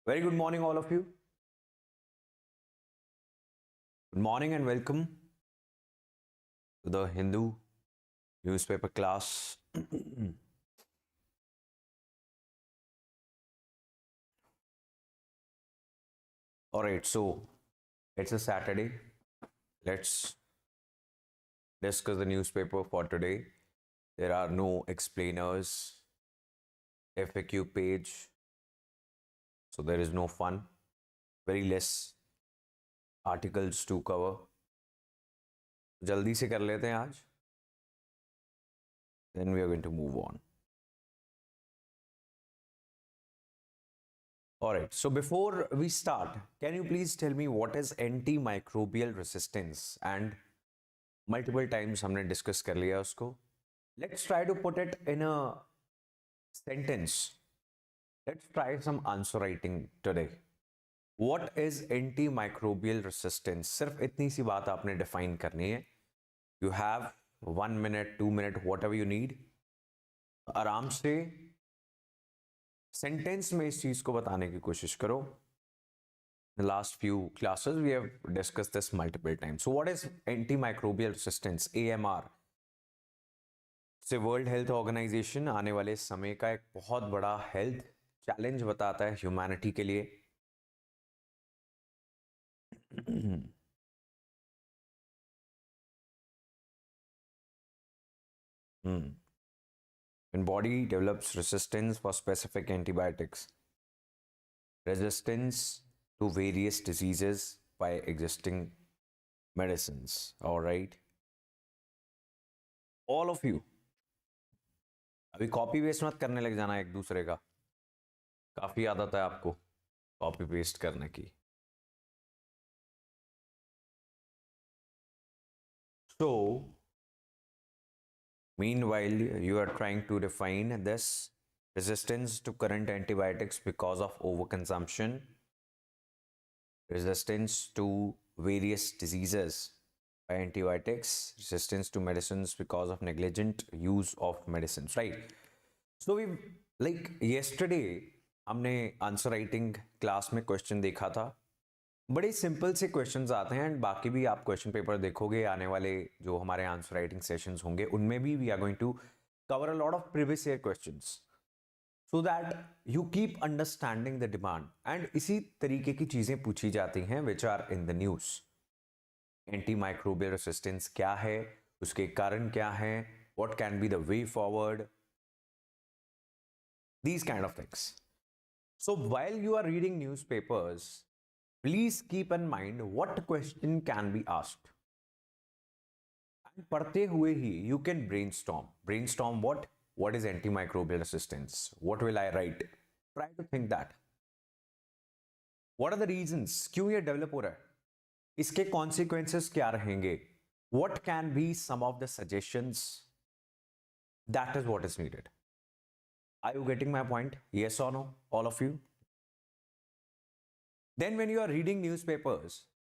Very good morning, all of you. Good morning and welcome to the Hindu newspaper class. All right, so it's a Saturday. Let's discuss the newspaper for today. There are no explainers, FAQ page, so there is no fun. Very less articles to cover. जल्दी से कर लेते हैं आज. Then we are going to move on. All right. So before we start, can you please tell me what is antimicrobial resistance? And multiple times हमने discuss कर लिया उसको. Let's try to put it in a sentence. Let's try some answer writing today. What is antimicrobial resistance? सिर्फ इतनी सी बात आपने define करनी है. You have 1 minute, 2 minute, whatever you need. आराम से सेंटेंस में इस चीज को बताने की कोशिश करो. In the last few classes we have discussed this multiple times. So what is antimicrobial resistance? AMR से वर्ल्ड हेल्थ ऑर्गेनाइजेशन आने वाले समय का एक बहुत बड़ा हेल्थ चैलेंज बताता है ह्यूमैनिटी के लिए. When body develops resistance for specific antibiotics, resistance to various diseases by existing medicines. All right. All of you. अभी कॉपी पेस्ट मत करने लग जाना एक दूसरे का. काफी आदत है आपको कॉपी पेस्ट करने की. So, meanwhile, you are trying to define this resistance to current antibiotics because of overconsumption, resistance to various diseases by antibiotics, resistance to medicines because of negligent use of medicines, right? So we like yesterday हमने answer writing class में question देखा था. बड़े simple से questions आते हैं and बाकी भी आप क्वेश्चन पेपर देखोगे आने वाले जो हमारे आंसर राइटिंग सेशंस होंगे उनमें भी we are going to cover a lot of previous year questions so that you keep understanding the demand. And इसी तरीके की चीजें पूछी जाती हैं which are in the news. Anti microbial resistance क्या है, उसके कारण क्या है, what can be the way forward, these kind of things. So while you are reading newspapers, please keep in mind what question can be asked. And पढ़ते हुए ही you can brainstorm. Brainstorm what? What is antimicrobial resistance? What will I write? Try to think that. What are the reasons? क्यों ये develop हो रहा है? इसके consequences क्या रहेंगे? What can be some of the suggestions? That is what is needed. Are you getting my point? Yes or no? All of you? Then when you are reading newspapers,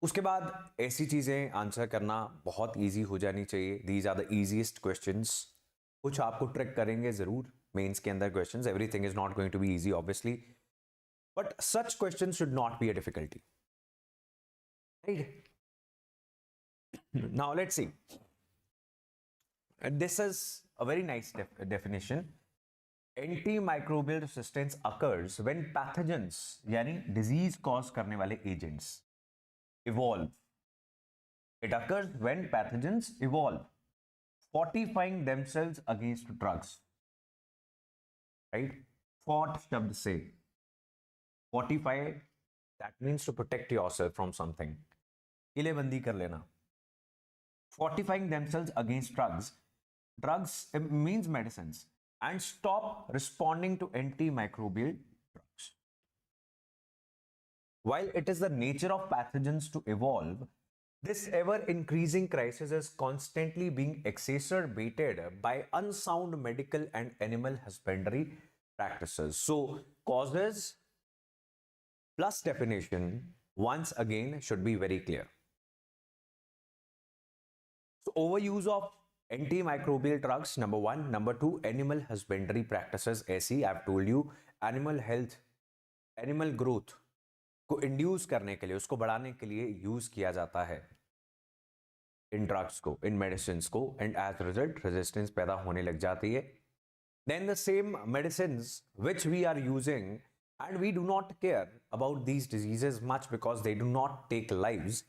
उसके बाद ऐसी चीजें आंसर करना बहुत easy हो जानी चाहिए. These are the easiest questions. कुछ आपको ट्रिक करेंगे जरूर मेंस के अंदर questions. Everything is not going to be easy obviously, but such questions should not be a difficulty. Right. Now let's see. This is a very nice definition. Antimicrobial resistance occurs when pathogens यानी disease cause करने वाले agents evolve. It occurs when pathogens evolve, fortifying themselves against drugs. Right? Fort शब्द से fortify, that means to protect yourself from something. किलेबंदी कर लेना. Fortifying themselves against drugs. Drugs means medicines. And stop responding to antimicrobial drugs. While it is the nature of pathogens to evolve, this ever-increasing crisis is constantly being exacerbated by unsound medical and animal husbandry practices. So, causes plus definition once again should be very clear. So, overuse of antimicrobial drugs, number one. Number two, animal husbandry practices. ऐसी I've told you, animal health animal growth को induce करने के लिए, उसको बढ़ाने के लिए use किया जाता है इन ड्रग्स को, इन मेडिसिन को, एंड एज रिजल्ट रेजिस्टेंस पैदा होने लग जाती है. Then the same medicines which we are using, and we do not care about these diseases much because they do not take lives,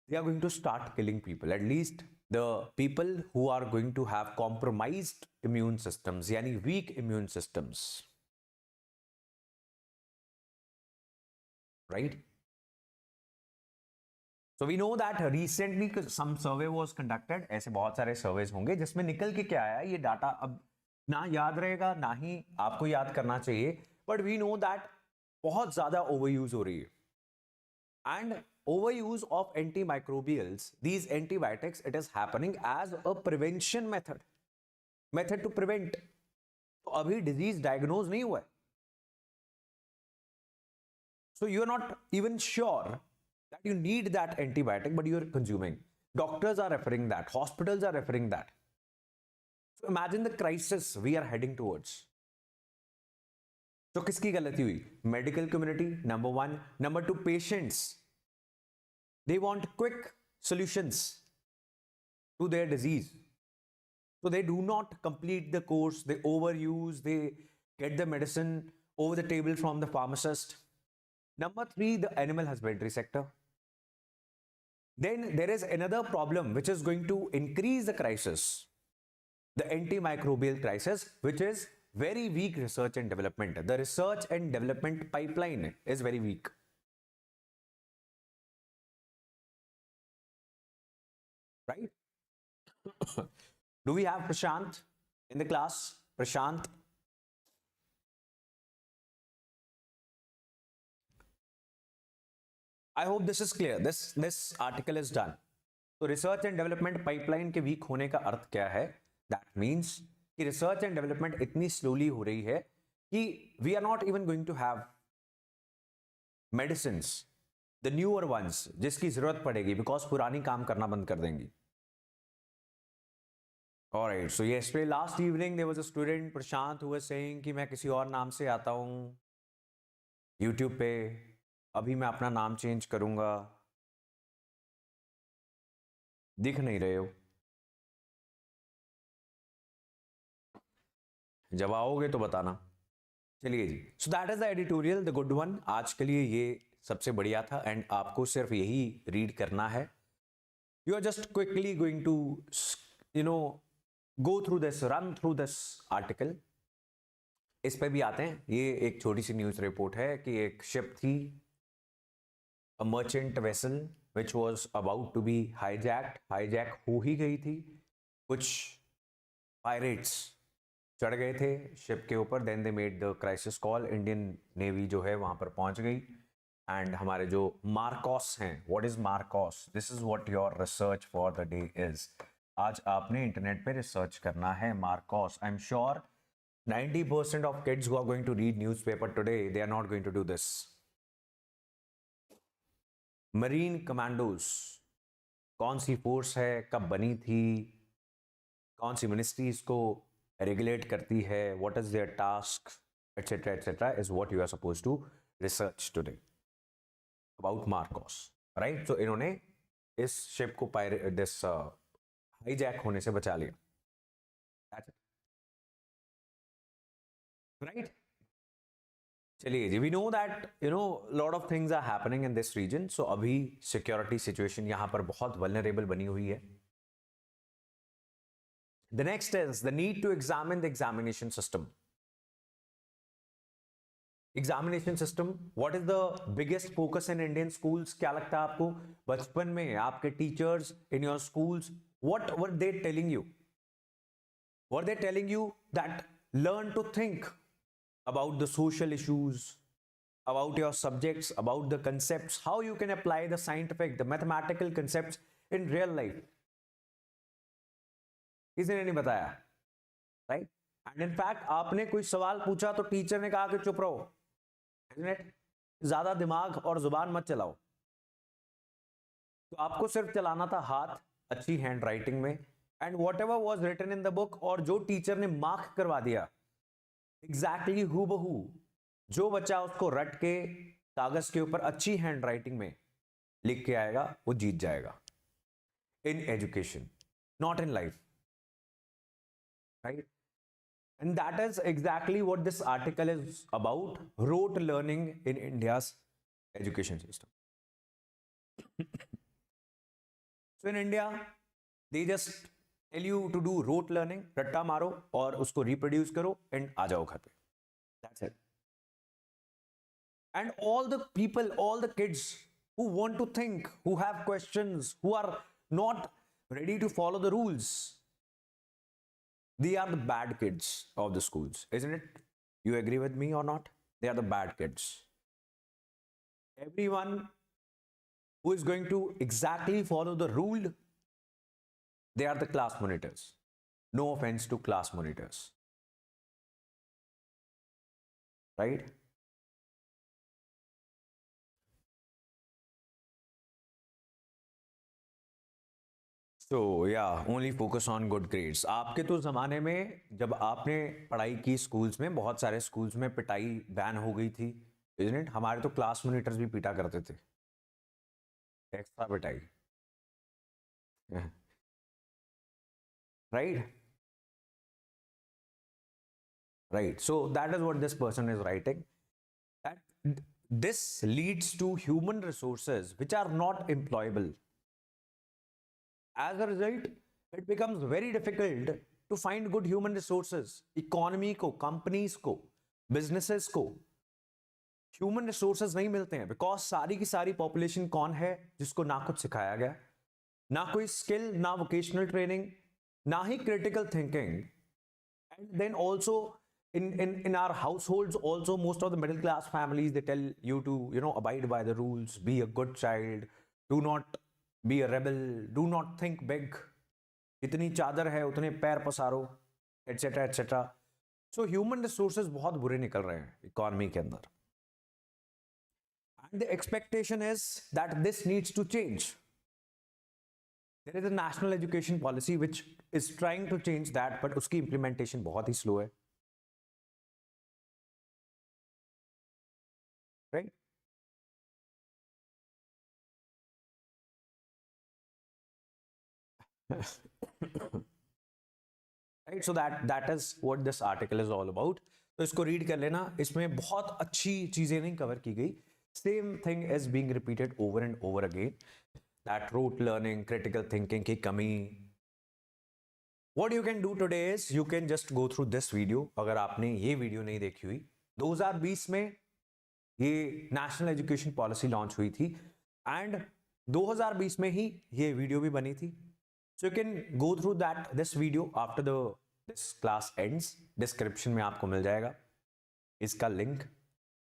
they are going to start killing people, at least the people who are going to have compromised immune systems, yani weak immune systems, right? So we know that recently some survey was conducted. ऐसे बहुत सारे surveys होंगे जिसमें निकल के क्या आया, ये डाटा अब ना याद रहेगा ना ही आपको याद करना चाहिए, बट वी नो दैट बहुत ज्यादा ओवरयूज हो रही है. And overuse of antimicrobials, these antibiotics, it is happening as a prevention method to prevent. तो अभी डिजीज डायग्नोज नहीं हुआ है, so you are not even sure that you need that antibiotic, but you are consuming. Doctors are referring that, hospitals are referring that. So imagine the crisis we are heading towards. तो किसकी गलती हुई? Medical community, number one. Number two, patients. They want quick solutions to their disease, so they do not complete the course, they overuse, they get the medicine over the table from the pharmacist. Number three, the animal husbandry sector. Then there is another problem which is going to increase the crisis, the antimicrobial crisis, which is very weak research and development. The research and development pipeline is very weak. Right? Do we have Prashant in the class? Prashant? I hope this is clear. This article is done. तो research and development pipeline के weak होने का अर्थ क्या है? That means कि research and development इतनी slowly हो रही है कि we are not even going to have medicine, the newer ones, जिसकी जरूरत पड़ेगी, बिकॉज पुरानी काम करना बंद कर देंगी. Alright, so yesterday, last evening, there was a student, Prashant, who was saying कि मैं किसी और नाम से आता हूँ YouTube पे, अभी मैं अपना नाम चेंज करूँगा. दिख नहीं रहे हो, जब आओगे तो बताना. चलिए जी, so that is the editorial, the good one. आज के लिए ये सबसे बढ़िया था, एंड आपको सिर्फ यही रीड करना है. You are just quickly going to go through this, run through this article. इस पे भी आते हैं. ये एक छोटी सी न्यूज रिपोर्ट है कि एक शिप थी, a merchant vessel which was about to be hijack हो ही गई थी. कुछ पायरेट्स चढ़ गए थे शिप के ऊपर. Then they made the crisis call. Indian navy जो है वहां पर पहुंच गई, एंड हमारे जो मार्कोस हैं, what is Marcos? This is what your research for the day is. आज आपने इंटरनेट पे रिसर्च करना है Marcos. I am sure 90% of kids who are going to read newspaper today, they are not going to do this. Marine commandos कौन सी force है, कब बनी थी, कौन सी मिनिस्ट्री इसको रेगुलेट करती है, what is their task, etcetera etcetera, is what you are suppose to research today about MARCOS. Right? So इन्होंने इस शिप को दिस हाईजैक होने से बचा लिया. राइट? चलिए जी, we know that lot of things are happening in this region. So अभी सिक्योरिटी सिचुएशन यहां पर बहुत वल्नरेबल बनी हुई है. The next is the need to examine the examination system. Examination system, what is the biggest focus in Indian schools? क्या लगता है आपको? बचपन में आपके teachers in your schools, what were they telling you? Were they telling you that learn to think about the social issues, about your subjects, about the concepts, how you can apply the scientific, the mathematical concepts in real life? किसी ने नहीं बताया. Right? And in fact आपने कोई सवाल पूछा तो teacher ने कहा कि चुप रहो, ज्यादा दिमाग और जुबान मत चलाओ. तो आपको सिर्फ चलाना था हाथ, अच्छी हैंड राइटिंग में, and whatever was written in the book, और जो टीचर ने मार्क करवा दिया एग्जैक्टली हूबहू जो बच्चा उसको रट के कागज के ऊपर अच्छी हैंड राइटिंग में लिख के आएगा वो जीत जाएगा in education, not in life, right? And that is exactly what this article is about, rote learning in India's education system. So in India, they just tell you to do rote learning, रट्टा मारो और उसको reproduce करो and आ जाओ घर पे. That's it. And all the people, all the kids who want to think, who have questions, who are not ready to follow the rules, they are the bad kids of the schools, isn't it? You agree with me or not? They are the bad kids. Everyone who is going to exactly follow the rule, they are the class monitors. No offense to class monitors. Right? So yeah, only focus on good grades. आपके तो ज़माने में जब आपने पढ़ाई की schools में, बहुत सारे स्कूल्स में पिटाई बैन हो गई थी, isn't it? हमारे तो क्लास मॉनिटर्स भी पीटा करते थे, एक्स्ट्रा पिटाई. Right? Right. So that is what this person is writing. That this leads to human resources which are not employable. As a result, it becomes very difficult to find good human resources. Economy को, companies को, businesses को human resources नहीं मिलते हैं because सारी की सारी population कौन है जिसको ना कुछ सिखाया गया, ना कोई skill, ना vocational training, ना ही critical thinking. And then also in our households also, most of the middle class families, they tell you to, you know, abide by the rules, be a good child, do not be a rebel, do not think big, इतनी चादर है उतने पैर पसारो, etc etc. So human resources बहुत बुरे निकल रहे हैं इकोनॉमी के अंदर. And the expectation is that this needs to change. There is a national education policy which is trying to change that, but उसकी implementation बहुत ही slow है. Right? Right, so that is what this article is all about. तो इसको read कर लेना, इसमें बहुत अच्छी चीजें नहीं कवर की गई. Same thing is being repeated over and over again. That rote learning, critical thinking की कमी. What you can do today is you can just go through this video. अगर आपने ये वीडियो नहीं देखी हुई, 2020 में ये नेशनल एजुकेशन पॉलिसी लॉन्च हुई थी एंड 2020 में ही ये वीडियो भी बनी थी. So you can go through this video after this class ends. Description में आपको मिल जाएगा इसका link.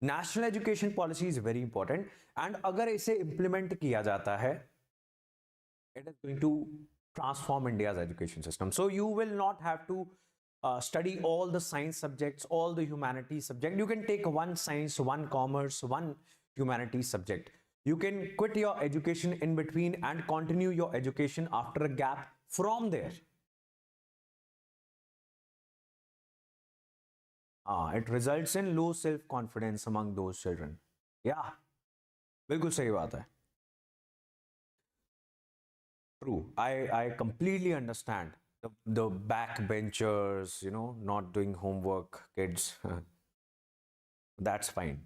National education policy is very important and अगर इसे इंप्लीमेंट किया जाता है, it is going to transform India's education system. So you will not have to study all the science subjects, all the humanities subject. You can take one science, one commerce, one humanities subject. You can quit your education in between and continue your education after a gap from there. It results in low self-confidence among those children. Yeah, बिल्कुल सही बात है. True. I completely understand the backbenchers, you know, not doing homework, kids. That's fine.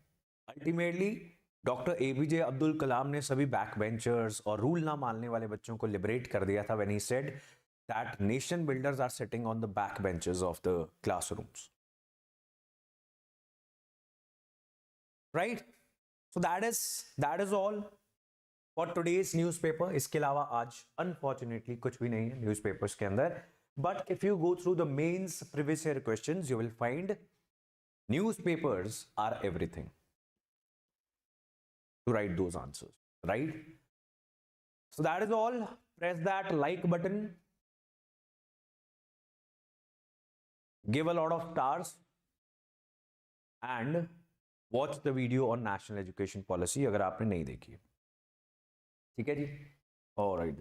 Ultimately, doctor APJ Abdul Kalam ने सभी back benchers और rule ना मानने वाले बच्चों को लिबरेट कर दिया था when he said that nation builders are sitting on the back benches of the classrooms. Right? So that is all for today's newspaper. इसके अलावा आज unfortunately कुछ भी नहीं है newspapers के अंदर. But if you go through the mains previous year questions, you will find newspapers are everything to write those answers, right? So that is all. Press that like button, give a lot of stars and watch the video on national education policy अगर आपने नहीं देखी. ठीक है जी? All right.